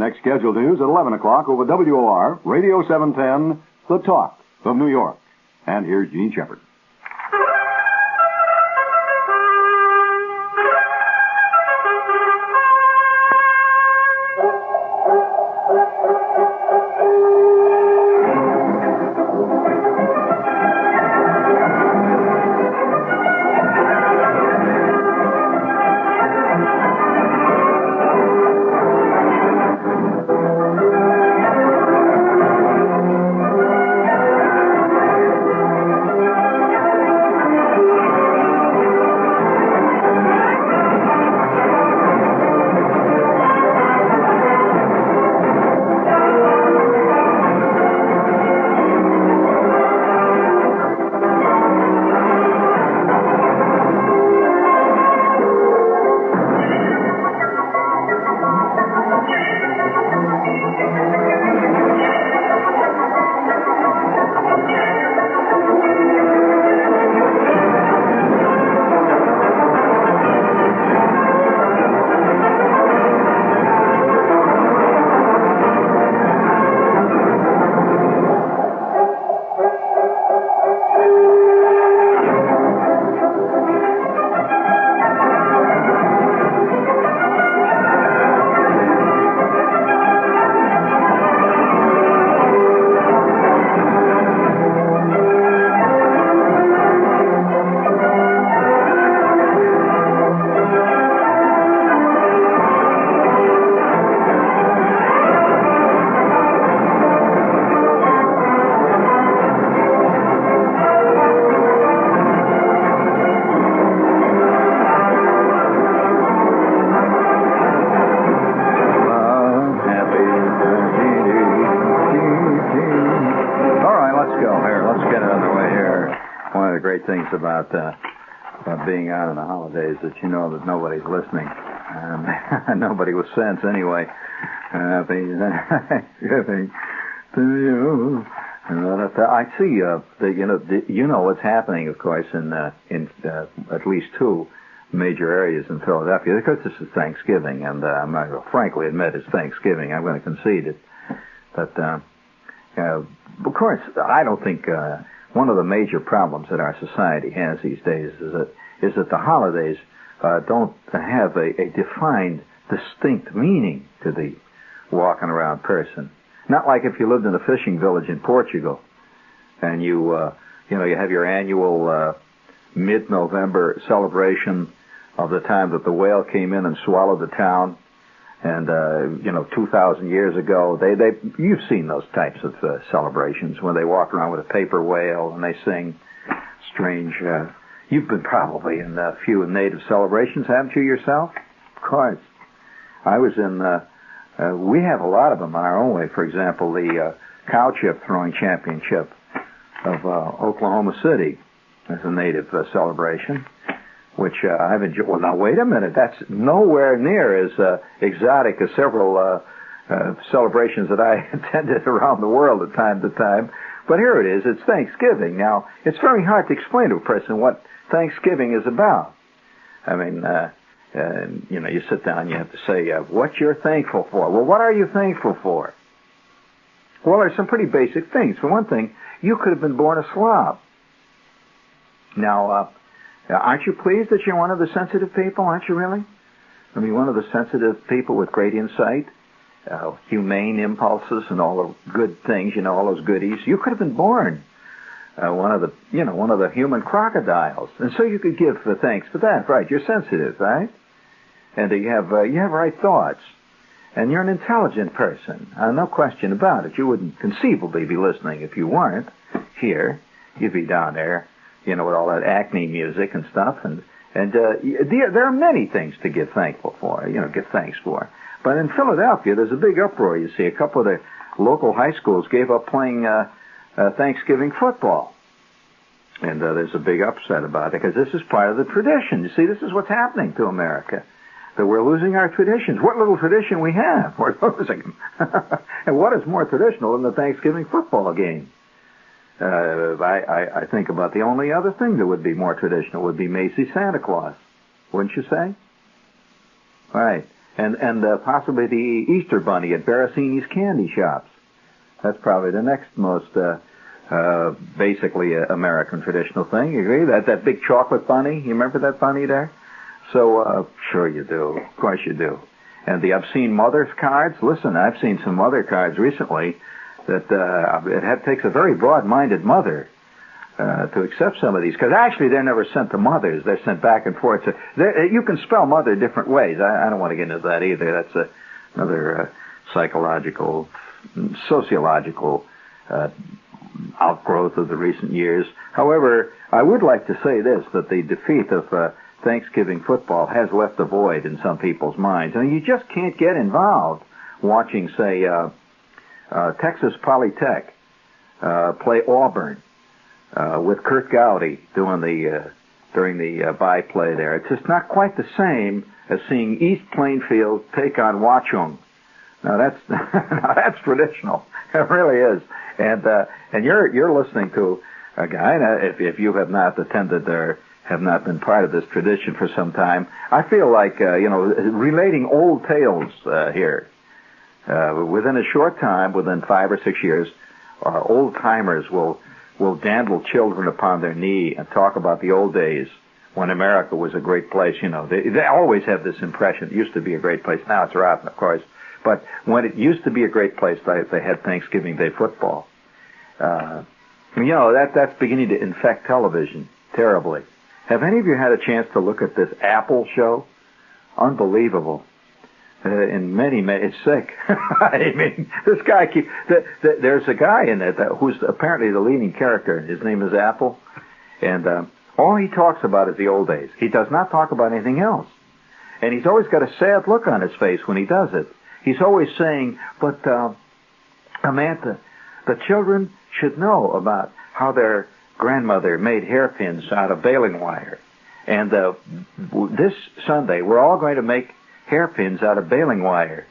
Next scheduled news at 11 o'clock over WOR, Radio 710, The Talk of New York. And here's Gene Shepard. Things about being out on the holidays that you know that nobody's listening, and nobody with sense anyway. Happy Thanksgiving to you. I see. You know what's happening, of course, in at least two major areas in Philadelphia, because this is Thanksgiving, and I'm not going to frankly admit it's Thanksgiving. I'm going to concede it, but of course, I don't think. One of the major problems that our society has these days is that the holidays don't have a defined, distinct meaning to the walking around person. Not like if you lived in a fishing village in Portugal, and you have your annual mid-November celebration of the time that the whale came in and swallowed the town. And 2,000 years ago, you've seen those types of celebrations when they walk around with a paper whale and they sing strange. You've been probably in a few native celebrations, haven't you yourself? Of course. I was in. We have a lot of them on our own way. For example, the cow chip throwing championship of Oklahoma City is a native celebration, which I've enjoyed. Well, now, wait a minute. That's nowhere near as exotic as several celebrations that I attended around the world at time to time. But here it is. It's Thanksgiving. Now, it's very hard to explain to a person what Thanksgiving is about. I mean, you sit down, you have to say what you're thankful for. Well, what are you thankful for? Well, there's some pretty basic things. For one thing, you could have been born a slob. Now, aren't you pleased that you're one of the sensitive people? Aren't you really? I mean, one of the sensitive people with great insight, humane impulses, and all the good things. All those goodies. You could have been born one of the human crocodiles, and so you could give thanks for that. Right? You're sensitive, right? And you have right thoughts, and you're an intelligent person. No question about it. You wouldn't conceivably be listening if you weren't here. You'd be down there. With all that Acme music and stuff, and there are many things to give thankful for, give thanks for. But in Philadelphia, there's a big uproar. You see, a couple of the local high schools gave up playing Thanksgiving football, and there's a big upset about it because this is part of the tradition. You see, this is what's happening to America, that we're losing our traditions. What little tradition we have, we're losing them. And what is more traditional than the Thanksgiving football game? I think about the only other thing that would be more traditional would be Macy's Santa Claus, wouldn't you say? Right. and possibly the Easter Bunny at Barasini's candy shops. That's probably the next most basically American traditional thing. You agree? That big chocolate bunny. You remember that bunny there? So sure you do. Of course you do. And the obscene mother's cards. Listen, I've seen some mother cards recently that takes a very broad-minded mother to accept some of these, because actually they're never sent to mothers. They're sent back and forth. You can spell mother different ways. I don't want to get into that either. That's another psychological, sociological outgrowth of the recent years. However, I would like to say this, that the defeat of Thanksgiving football has left a void in some people's minds. And you just can't get involved watching, say, Texas Polytech play Auburn with Kurt Gowdy during the by-play there. It's just not quite the same as seeing East Plainfield take on Watchung. Now that's traditional. It really is. And you're listening to a guy. If you have not attended or have not been part of this tradition for some time, I feel like relating old tales here. Within a short time, within 5 or 6 years, old timers will dandle children upon their knee and talk about the old days when America was a great place. They always have this impression. It used to be a great place. Now it's rotten, of course. But when it used to be a great place, they had Thanksgiving Day football. That's beginning to infect television terribly. Have any of you had a chance to look at this Apple show? Unbelievable. In many, it's sick. I mean, this guy there's a guy in it who's apparently the leading character. His name is Apple. And all he talks about is the old days. He does not talk about anything else. And he's always got a sad look on his face when he does it. He's always saying, but Amantha, the children should know about how their grandmother made hairpins out of baling wire. And this Sunday, we're all going to make hairpins out of baling wire.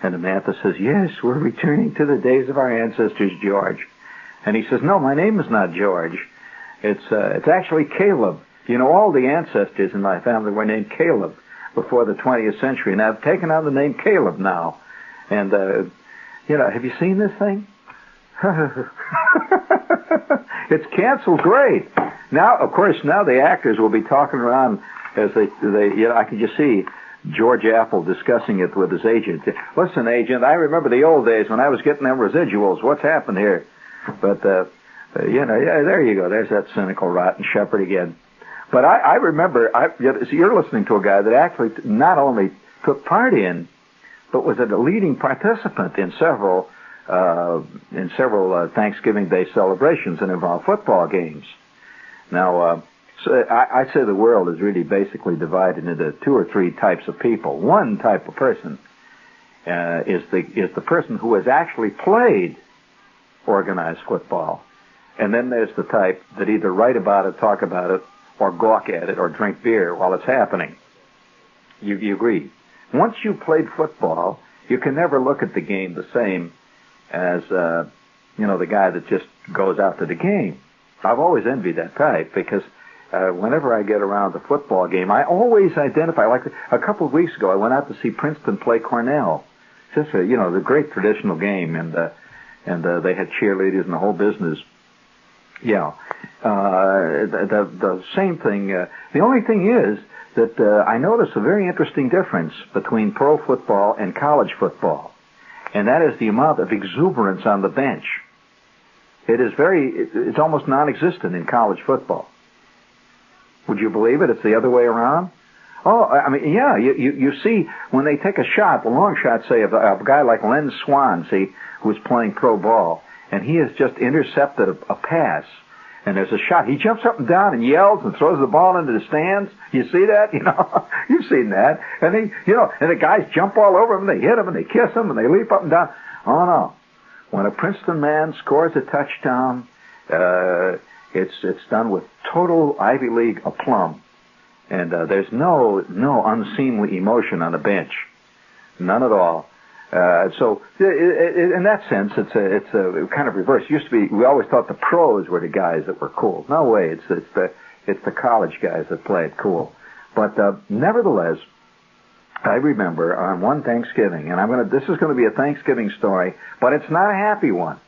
And Amantha says, yes, we're returning to the days of our ancestors, George. And he says, no, my name is not George. It's actually Caleb. All the ancestors in my family were named Caleb before the 20th century, and I've taken on the name Caleb now. And, have you seen this thing? It's canceled great. Now, of course, the actors will be talking around as they I can just see George Apple discussing it with his agent. Listen, agent, I remember the old days when I was getting them residuals. What's happened here? But, there you go. There's that cynical, rotten shepherd again. But I remember, you're listening to a guy that actually not only took part in, but was a leading participant in several Thanksgiving Day celebrations that involve football games. Now, so I'd say the world is really basically divided into 2 or 3 types of people. One type of person is the person who has actually played organized football. And then there's the type that either write about it, talk about it, or gawk at it, or drink beer while it's happening. You agree? Once you've played football, you can never look at the game the same as, the guy that just goes out to the game. I've always envied that type because whenever I get around the football game, I always identify, like a couple of weeks ago, I went out to see Princeton play Cornell. Just, the great traditional game, and they had cheerleaders and the whole business. Yeah. The same thing. The only thing is that I notice a very interesting difference between pro football and college football, and that is the amount of exuberance on the bench. It's almost non-existent in college football. Would you believe it? It's the other way around. Oh, I mean, yeah, you see, when they take a shot, the long shot, say, of a guy like Len Swan, who's playing pro ball, and he has just intercepted a pass, and there's a shot. He jumps up and down and yells and throws the ball into the stands. You see that? You've seen that. And and the guys jump all over him, they hit him, and they kiss him, and they leap up and down. Oh, no. When a Princeton man scores a touchdown, it's done with total Ivy League aplomb. And there's no unseemly emotion on the bench. None at all. So in that sense, it's a kind of reverse. It used to be, we always thought the pros were the guys that were cool. No way, it's the college guys that play it cool. But nevertheless, I remember on one Thanksgiving, and this is going to be a Thanksgiving story, but it's not a happy one.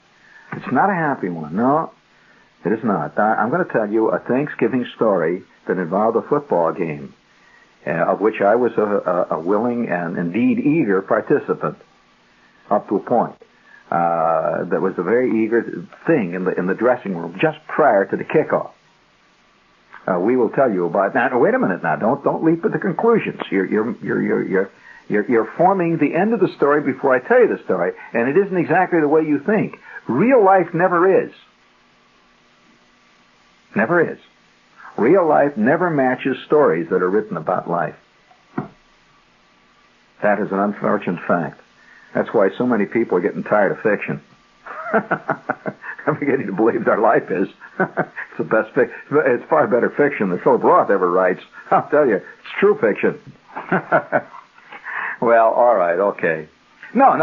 It's not a happy one. No, it is not. I'm going to tell you a Thanksgiving story that involved a football game, of which I was a willing and indeed eager participant up to a point. That was a very eager thing in the dressing room just prior to the kickoff. We will tell you about now. Wait a minute now. Don't leap at the conclusions. You're forming the end of the story before I tell you the story, and it isn't exactly the way you think. Real life never is. Never is. Real life never matches stories that are written about life. That is an unfortunate fact. That's why so many people are getting tired of fiction. I'm beginning to believe their life is. It's the best fiction. It's far better fiction than Philip Roth ever writes. I'll tell you, it's true fiction. Well, all right, okay. No.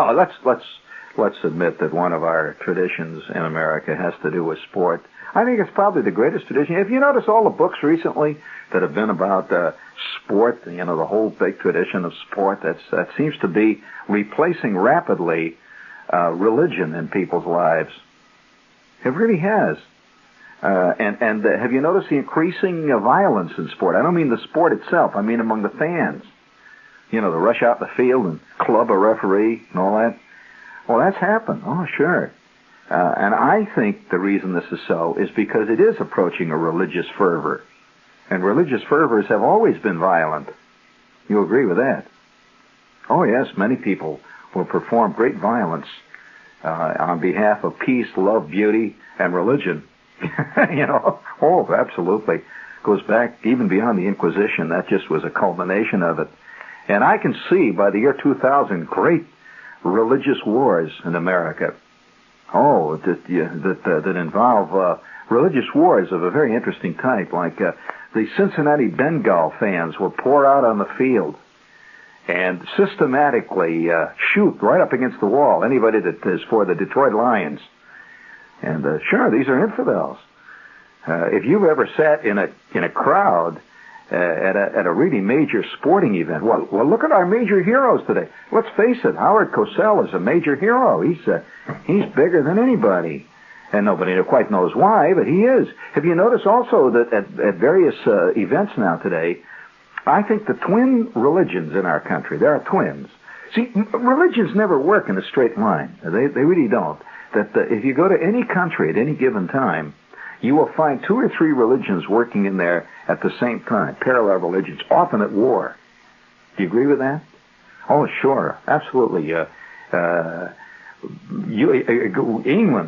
Let's admit that one of our traditions in America has to do with sport. I think it's probably the greatest tradition. If you notice all the books recently that have been about sport, the whole big tradition of sport, that seems to be replacing rapidly religion in people's lives. It really has. And have you noticed the increasing violence in sport? I don't mean the sport itself. I mean among the fans. The rush out in the field and club a referee and all that. Well, that's happened. Oh, sure. And I think the reason this is so is because it is approaching a religious fervor. And religious fervors have always been violent. You agree with that? Oh, yes, many people will perform great violence on behalf of peace, love, beauty, and religion. Oh, absolutely. Goes back even beyond the Inquisition. That just was a culmination of it. And I can see by the year 2000 great religious wars in America. Oh, that involve religious wars of a very interesting type, like the Cincinnati Bengal fans will pour out on the field and systematically shoot right up against the wall anybody that is for the Detroit Lions. And sure, these are infidels. If you've ever sat in a crowd at a really major sporting event, well, look at our major heroes today. Let's face it, Howard Cosell is a major hero. He's bigger than anybody, and nobody quite knows why, but he is. Have you noticed also that at various events now today, I think the twin religions in our country, there are twins. See, religions never work in a straight line. They really don't. That if you go to any country at any given time, you will find 2 or 3 religions working in there at the same time, parallel religions, often at war. Do you agree with that? Oh, sure, absolutely. England,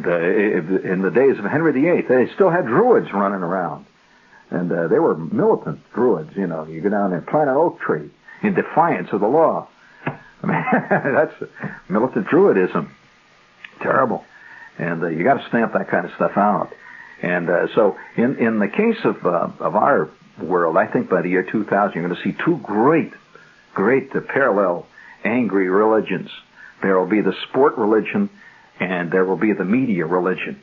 in the days of Henry VIII, they still had druids running around. And they were militant druids, You go down there and plant an oak tree in defiance of the law. I mean, that's militant druidism. Terrible. And you got to stamp that kind of stuff out. And so in the case of our world, I think by the year 2000, you're going to see 2 great parallel angry religions. There will be the sport religion, and there will be the media religion.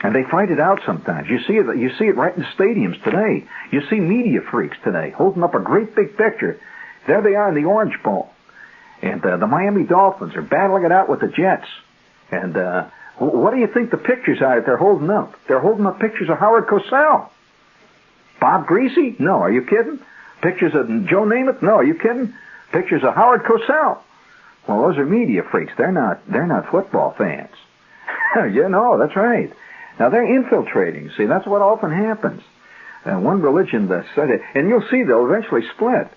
And they fight it out sometimes. You see it right in the stadiums today. You see media freaks today holding up a great big picture. There they are in the Orange Bowl. And the Miami Dolphins are battling it out with the Jets. And what do you think the pictures are that they're holding up? They're holding up pictures of Howard Cosell. Bob Greasy? No, are you kidding? Pictures of Joe Namath? No, are you kidding? Pictures of Howard Cosell. Well, those are media freaks. They're not football fans. That's right. Now they're infiltrating. See, that's what often happens. One religion and you'll see they'll eventually split.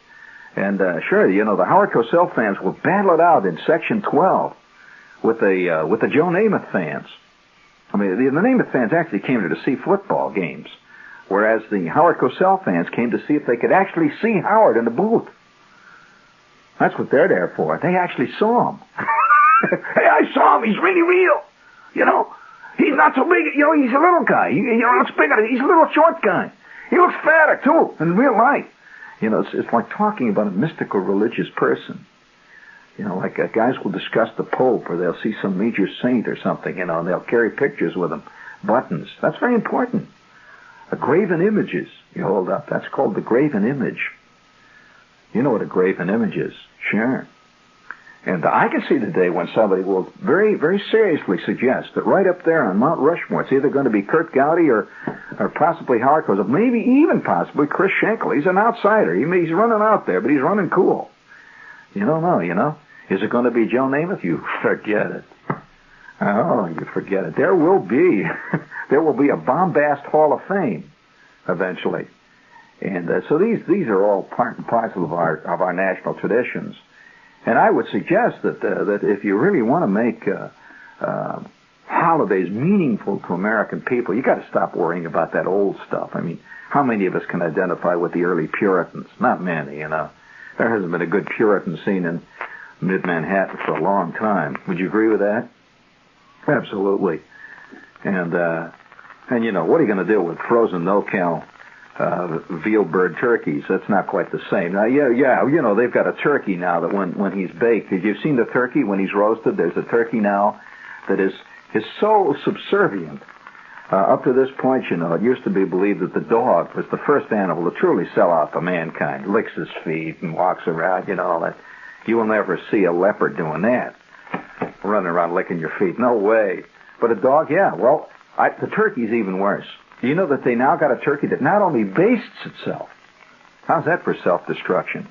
And sure, the Howard Cosell fans will battle it out in Section 12 with the Joe Namath fans. I mean, the Namath fans actually came there to see football games, whereas the Howard Cosell fans came to see if they could actually see Howard in the booth. That's what they're there for. They actually saw him. Hey, I saw him. He's really real. He's not so big. He's a little guy. He looks bigger. He's a little short guy. He looks fatter, too, in real life. It's like talking about a mystical religious person. Like guys will discuss the Pope, or they'll see some major saint or something, and they'll carry pictures with them, buttons. That's very important. A graven images you hold up. That's called the graven image. You know what a graven image is? Sure. And I can see the day when somebody will very, very seriously suggest that right up there on Mount Rushmore, it's either going to be Kurt Gowdy or possibly Howard Cosell, maybe even possibly Chris Schenkel. He's an outsider. He's running out there, but he's running cool. You don't know, you know. Is it going to be Joe Namath? You forget it. Oh, you forget it. There will be a bombast Hall of Fame eventually. And so these are all part and parcel of our national traditions. And I would suggest that if you really want to make holidays meaningful to American people, you got to stop worrying about that old stuff. I mean, how many of us can identify with the early Puritans? Not many, you know. There hasn't been a good Puritan scene in mid-Manhattan for a long time. Would you agree with that? Absolutely. And you know, what are you going to do with frozen no-cal veal bird turkeys? That's not quite the same. Now, yeah, you know, they've got a turkey now that when he's baked, have you seen the turkey when he's roasted? There's a turkey now that is so subservient. Up to this point, you know, it used to be believed that the dog was the first animal to truly sell out to mankind. Licks his feet and walks around, you know, that you will never see a leopard doing that. Running around licking your feet. No way. But a dog, yeah, well, the turkey's even worse. Do you know that they now got a turkey that not only bastes itself, how's that for self-destruction?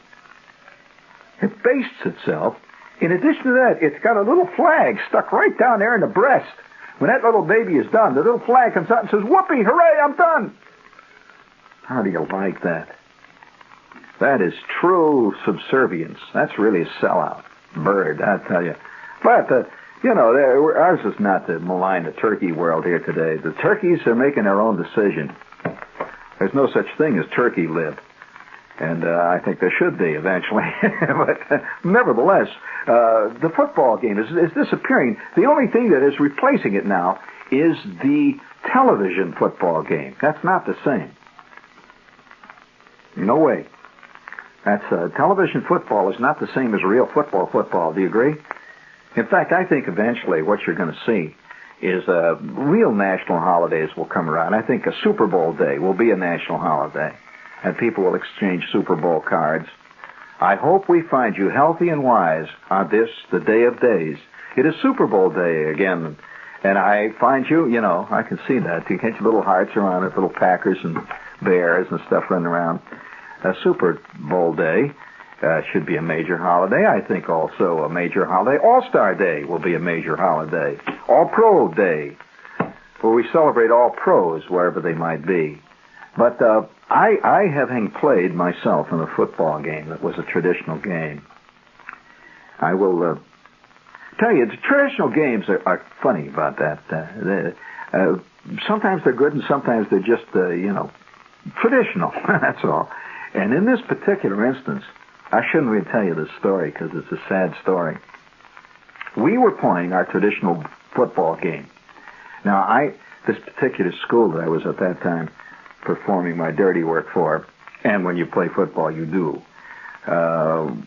It bastes itself. In addition to that, it's got a little flag stuck right down there in the breast. When that little baby is done, the little flag comes out and says, "Whoopee, hooray, I'm done." How do you like that? That is true subservience. That's really a sellout bird, I tell you. But, you know, ours is not to malign the turkey world here today. The turkeys are making their own decision. There's no such thing as turkey lib. And I think there should be eventually. But nevertheless, the football game is disappearing. The only thing that is replacing it now is the television football game. That's not the same. No way. Television football is not the same as real football. Do you agree? In fact, I think eventually what you're going to see is real national holidays will come around. I think a Super Bowl day will be a national holiday, and people will exchange Super Bowl cards. I hope we find you healthy and wise on this, the day of days. It is Super Bowl day again, and I find you, you know, I can see that. You get your little hearts around it, little Packers and Bears and stuff running around. Super Bowl day should be a major holiday. I think also a major holiday. All-Star Day will be a major holiday. All-Pro Day, where we celebrate all pros, wherever they might be. But I having played myself in a football game that was a traditional game, I will tell you, the traditional games are funny about that. Sometimes they're good and sometimes they're just, you know, traditional. That's all. And in this particular instance, I shouldn't really tell you this story because it's a sad story. We were playing our traditional football game. Now, this particular school that I was at that time performing my dirty work for, and when you play football, you do.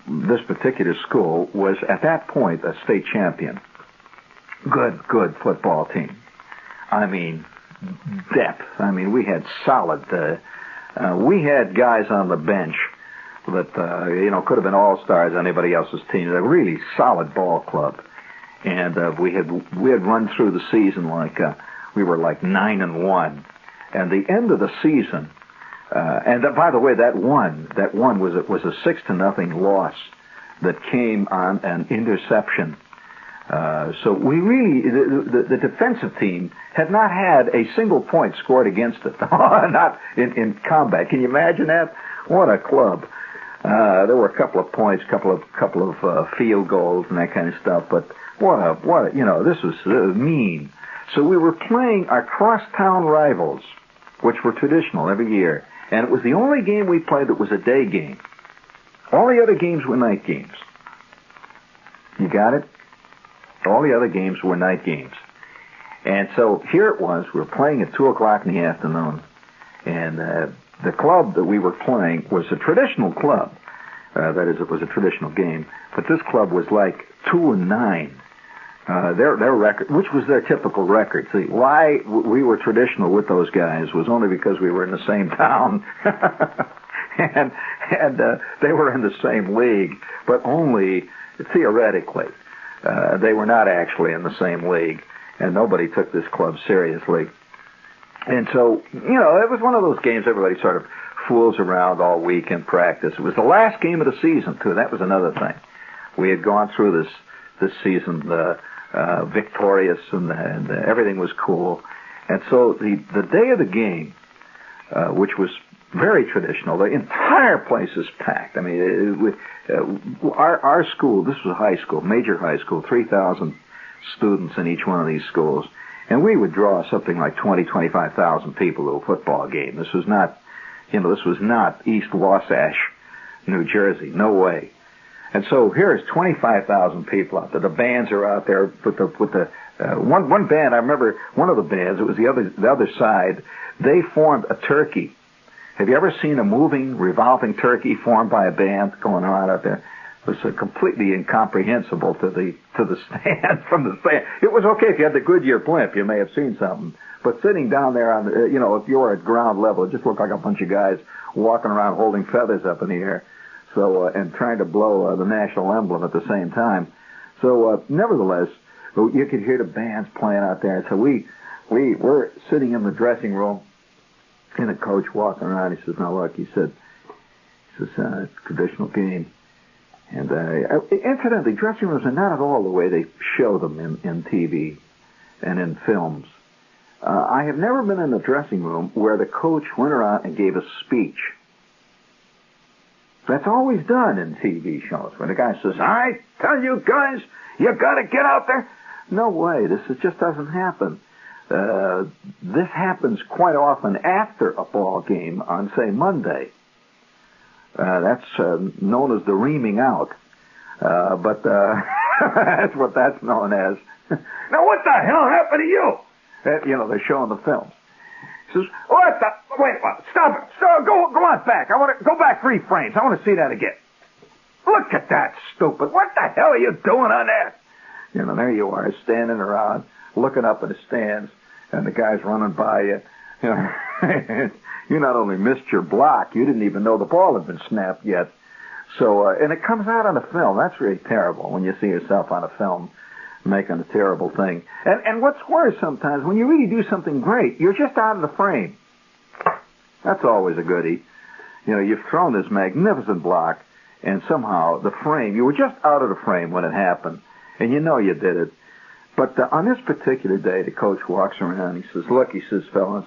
This particular school was, at that point, a state champion. Good football team. I mean, depth. I mean, we had solid... we had guys on the bench that, you know, could have been all-stars on anybody else's team. A really solid ball club. And we had run through the season like we were like 9-1. And the end of the season, and by the way, that one was a 6-0 loss that came on an interception. So we really, the defensive team had not had a single point scored against it, not in combat. Can you imagine that? What a club! There were a couple of points, couple of field goals and that kind of stuff. But what you know, this was mean. So we were playing our crosstown rivals, which were traditional every year, and it was the only game we played that was a day game. All the other games were night games. You got it? All the other games were night games. And so here it was, we were playing at 2 o'clock in the afternoon, and the club that we were playing was a traditional club. That is, it was a traditional game, but this club was like 2-9. Their record, which was their typical record. See, why we were traditional with those guys was only because we were in the same town. and they were in the same league, but only theoretically. They were not actually in the same league, and nobody took this club seriously. And so, it was one of those games everybody sort of fools around all week in practice. It was the last game of the season, too. That was another thing. We had gone through this season victorious, and everything was cool. And so the day of the game, which was very traditional, the entire place is packed. I mean, our school, this was a high school, major high school, 3,000 students in each one of these schools. And we would draw something like 25,000 people to a football game. This was not, this was not East Wasatch, New Jersey. No way. And so here's 25,000 people out there. The bands are out there with the one band. I remember one of the bands. It was the other side. They formed a turkey. Have you ever seen a moving, revolving turkey formed by a band going on out there? It was completely incomprehensible to the stand from the stand. It was okay if you had the Goodyear blimp, you may have seen something. But sitting down there on the, if you were at ground level, it just looked like a bunch of guys walking around holding feathers up in the air. So and trying to blow the national emblem at the same time. So nevertheless, you could hear the bands playing out there. So we were sitting in the dressing room, and a coach walking around. He says, "Now look," he says, it's a traditional game. And incidentally, dressing rooms are not at all the way they show them in TV and in films. I have never been in a dressing room where the coach went around and gave a speech. That's always done in TV shows, when the guy says, "I tell you guys, you got to get out there." No way. This just doesn't happen. This happens quite often after a ball game on, say, Monday. That's known as the reaming out. But that's what that's known as. Now, what the hell happened to you? They're showing the film. He says, "What the? Wait, stop it. Stop, go on back. I want to go back 3 frames. I want to see that again. Look at that, stupid. What the hell are you doing on that?" There you are, standing around, looking up at the stands, and the guy's running by you. You not only missed your block, you didn't even know the ball had been snapped yet. So, and it comes out on a film. That's really terrible when you see yourself on a film making a terrible thing. And what's worse sometimes, when you really do something great, you're just out of the frame. That's always a goodie. You've thrown this magnificent block, and somehow the frame, you were just out of the frame when it happened, and you did it. But on this particular day, the coach walks around, he says, "Look," he says, "fellas,"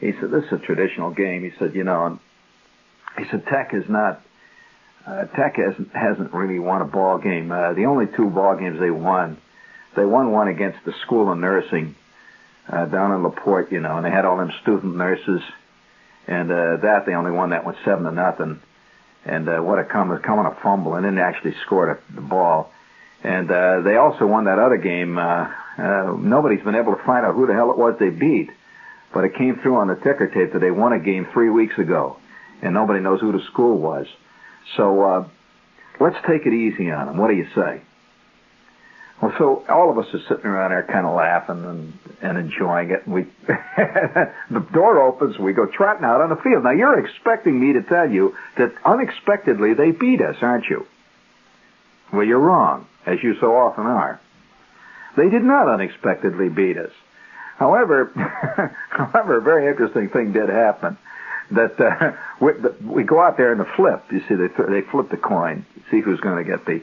he said, "this is a traditional game." He said, he said, Tech hasn't really won a ball game. The only 2 ball games they won one against the School of Nursing down in LaPorte, and they had all them student nurses, and they only won that one 7-0. And what a come on a fumble, and then they actually scored the ball. And they also won that other game. Nobody's been able to find out who the hell it was they beat, but it came through on the ticker tape that they won a game 3 weeks ago, and nobody knows who the school was. So let's take it easy on them. What do you say? Well, so all of us are sitting around there kind of laughing and enjoying it. And the door opens, we go trotting out on the field. Now, you're expecting me to tell you that unexpectedly they beat us, aren't you? Well, you're wrong, as you so often are. They did not unexpectedly beat us. However, a very interesting thing did happen. That we go out there in the flip. You see, they flip the coin, see who's going to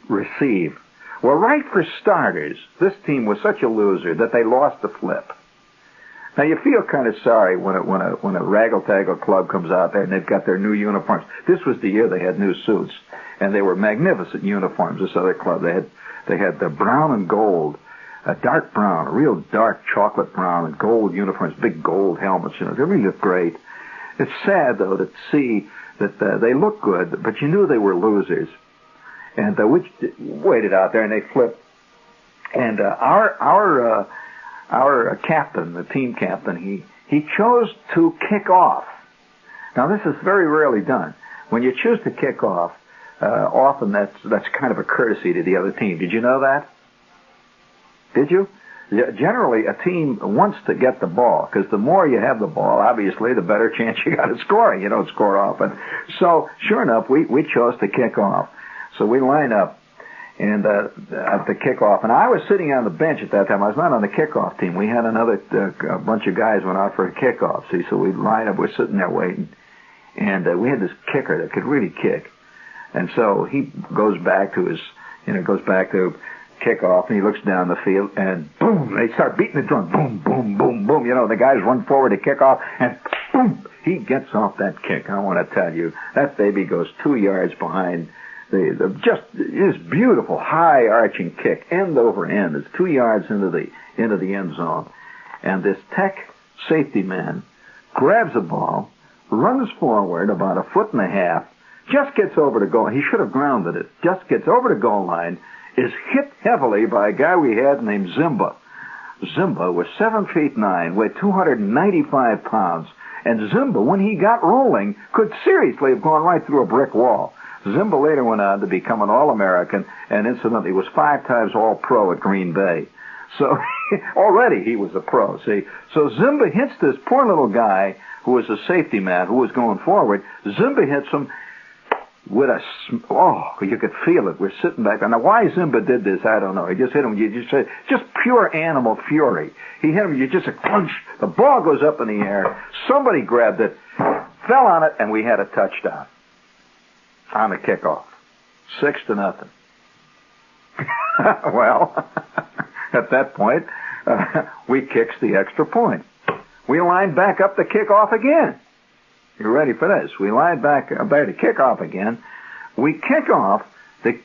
receive. Well, right for starters, this team was such a loser that they lost the flip. Now, you feel kind of sorry when a raggle-taggle club comes out there and they've got their new uniforms. This was the year they had new suits, and they were magnificent uniforms. This other club, they had the brown and gold, a dark brown, a real dark chocolate brown and gold uniforms, big gold helmets. They really looked great. It's sad, though, to see that they looked good, but you knew they were losers. And we waited out there, and they flipped. And our captain, the team captain, he chose to kick off. Now, this is very rarely done. When you choose to kick off, often that's kind of a courtesy to the other team. Did you know that? Did you? generally a team wants to get the ball, because the more you have the ball, obviously, the better chance you got of scoring. You don't score often. So, sure enough, we chose to kick off. So we line up and at the kickoff. And I was sitting on the bench at that time. I was not on the kickoff team. We had another a bunch of guys went out for a kickoff. See, so we'd line up. We're sitting there waiting. And we had this kicker that could really kick. And so he goes back to his, goes back to kickoff, and he looks down the field, and boom, they start beating the drum. Boom, boom, boom, boom. The guys run forward to kick off, and boom, he gets off that kick. I want to tell you, that baby goes 2 yards behind just his beautiful high arching kick, end over end. It's 2 yards into the end zone. And this Tech safety man grabs the ball, runs forward about 1.5 feet, just gets over the goal. He should have grounded it. Just gets over the goal line, is hit heavily by a guy we had named Zimba. Zimba was 7'9", weighed 295 pounds. And Zimba, when he got rolling, could seriously have gone right through a brick wall. Zimba later went on to become an All-American, and incidentally was 5 times All-Pro at Green Bay. So already he was a pro, see. So Zimba hits this poor little guy who was a safety man who was going forward. Zimba hits him with you could feel it. We're sitting back there. Now, why Zimba did this, I don't know. He just hit him. Just pure animal fury. He hit him. You just a crunch. The ball goes up in the air. Somebody grabbed it, fell on it, and we had a touchdown on the kickoff, 6-0. Well, at that point, we kicks the extra point. We line back up the kickoff again. You ready for this? We line back to kick off again. We kick off. The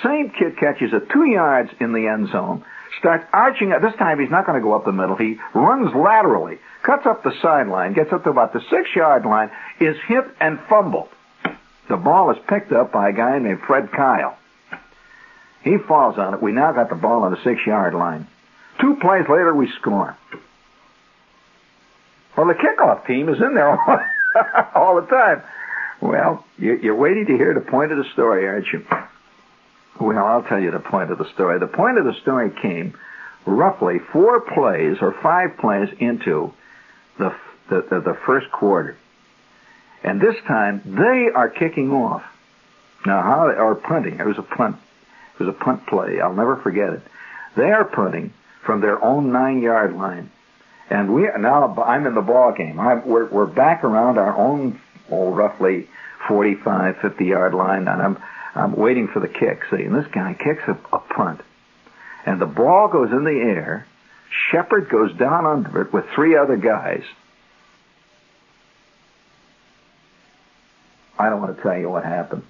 same kid catches it 2 yards in the end zone, starts arching it. This time he's not going to go up the middle. He runs laterally, cuts up the sideline, gets up to about the 6-yard line, is hit and fumbled. The ball is picked up by a guy named Fred Kyle. He falls on it. We now got the ball on the 6-yard line. 2 plays later, we score. Well, the kickoff team is in there all the time. Well, you're waiting to hear the point of the story, aren't you? Well, I'll tell you the point of the story. The point of the story came roughly 4 plays or 5 plays into the first quarter. And this time, they are kicking off. Now, or punting. It was a punt. It was a punt play. I'll never forget it. They are punting from their own 9-yard line. And I'm in the ball game. We're back around our own, roughly 45, 50-yard line, and I'm waiting for the kick. See, and this guy kicks a punt, and the ball goes in the air. Shepard goes down under it with 3 other guys. I don't want to tell you what happened.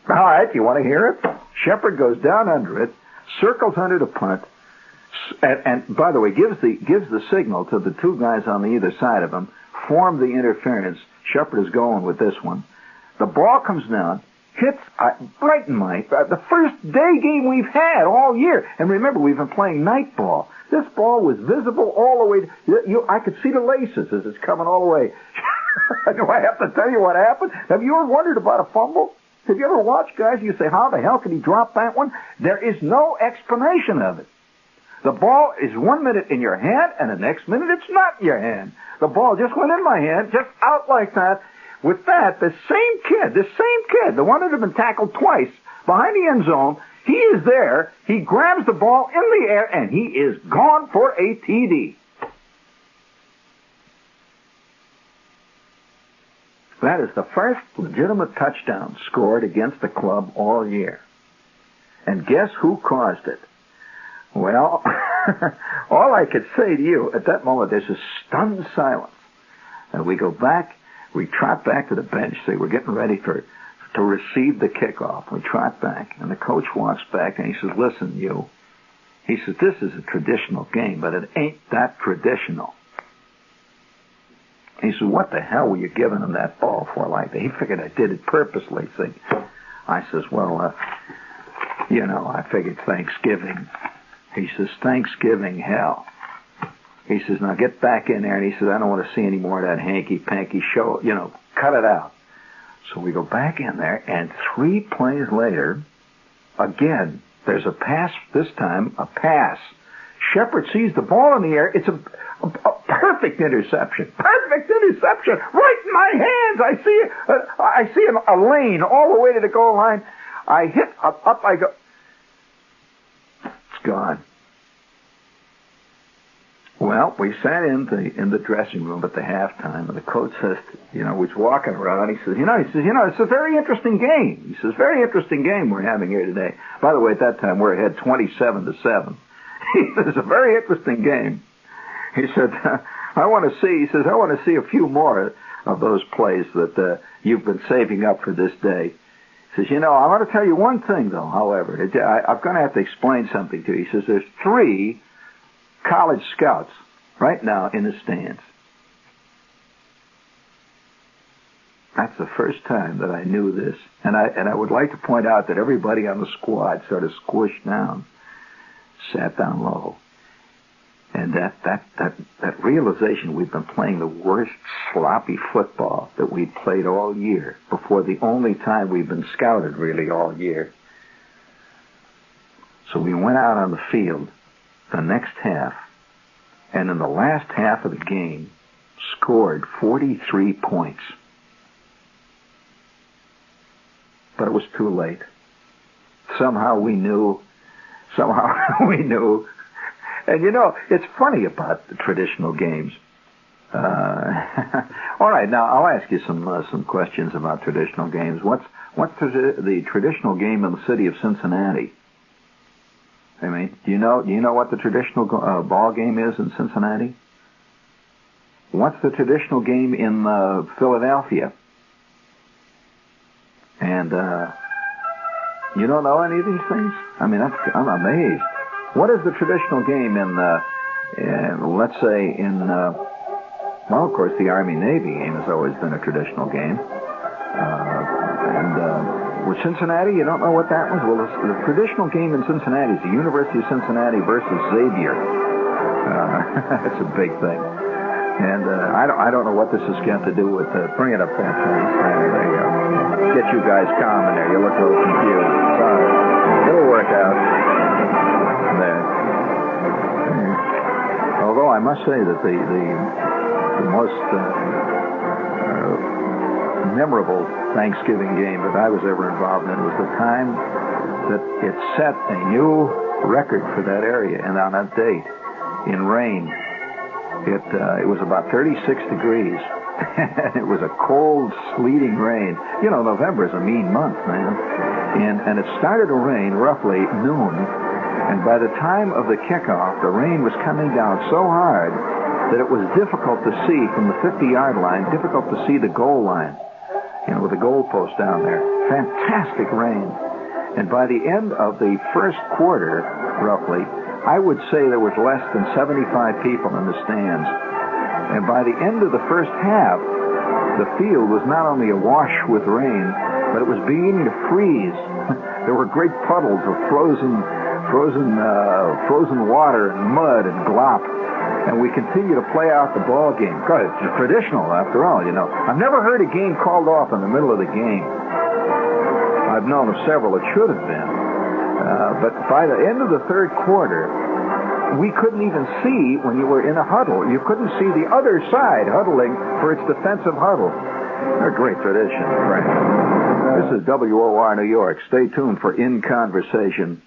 All right, you want to hear it? Shepard goes down under it, circles under the punt. And by the way, gives the signal to the 2 guys on the either side of him, form the interference. Shepard is going with this one. The ball comes down, hits right in the first day game we've had all year. And remember, we've been playing night ball. This ball was visible all the way. I could see the laces as it's coming all the way. Do I have to tell you what happened? Have you ever wondered about a fumble? Have you ever watched guys and you say, how the hell could he drop that one? There is no explanation of it. The ball is 1 minute in your hand, and the next minute it's not in your hand. The ball just went in my hand, just out like that. With that, the same kid, the one that had been tackled twice behind the end zone, he is there. He grabs the ball in the air, and he is gone for a TD. That is the first legitimate touchdown scored against the club all year. And guess who caused it? Well, all I could say to you at that moment, there's a stunned silence. And we go back, we trot back to the bench, say we're getting ready to receive the kickoff. We trot back, and the coach walks back, and he says, listen, you. He says, this is a traditional game, but it ain't that traditional. He said, what the hell were you giving him that ball for like that? He figured I did it purposely. See? I says, well, I figured Thanksgiving. He says, Thanksgiving, hell. He says, now get back in there. And he says, I don't want to see any more of that hanky-panky show. Cut it out. So we go back in there, and 3 plays later, again, There's a pass this time, a pass. Shepard sees the ball in the air. It's a perfect interception. Perfect interception. Right in my hands. I see a lane all the way to the goal line. I hit up I go. It's gone. Well, we sat in the dressing room at the halftime, and the coach says, he's walking around. He says, it's a very interesting game. He says, very interesting game we're having here today. By the way, at that time we're ahead 27-7. He says, it's a very interesting game. He said, I want to see a few more of those plays that you've been saving up for this day. He says, I want to tell you one thing, though, however. I'm going to have to explain something to you. He says, there's 3 college scouts right now in the stands. That's the first time that I knew this. And I would like to point out that everybody on the squad sort of squished down, sat down low. And that realization we've been playing the worst sloppy football that we'd played all year before the only time we've been scouted really all year. So we went out on the field the next half, and in the last half of the game, scored 43 points. But it was too late. Somehow we knew. And it's funny about the traditional games. All right, now I'll ask you some questions about traditional games. What's the traditional game in the city of Cincinnati? I mean, do you know what the traditional ball game is in Cincinnati? What's the traditional game in Philadelphia? And you don't know any of these things? I mean, I'm amazed. What is the traditional game in let's say well, of course, the Army-Navy game has always been a traditional game. With Cincinnati, you don't know what that was? Well, the traditional game in Cincinnati is the University of Cincinnati versus Xavier. It's a big thing. And I don't know what this has got to do with bring it up there, please. There you go. Get you guys calm in there. You look a little confused. Sorry. It'll work out. There. Although I must say that the most memorable Thanksgiving game that I was ever involved in was the time that it set a new record for that area, and on that date, in rain. It was about 36 degrees. It was a cold, sleeting rain. November is a mean month, man. And it started to rain roughly noon, and by the time of the kickoff, the rain was coming down so hard that it was difficult to see from the 50-yard line, difficult to see the goal line, with the goalpost down there. Fantastic rain. And by the end of the first quarter, roughly, I would say there was less than 75 people in the stands. And by the end of the first half, the field was not only awash with rain, but it was beginning to freeze. There were great puddles of frozen water and mud and glop. And we continue to play out the ball game. God, it's traditional, after all, I've never heard a game called off in the middle of the game. I've known of several it should have been. But by the end of the third quarter, we couldn't even see when you were in a huddle. You couldn't see the other side huddling for its defensive huddle. They're a great tradition, right? This is WOR New York. Stay tuned for In Conversation.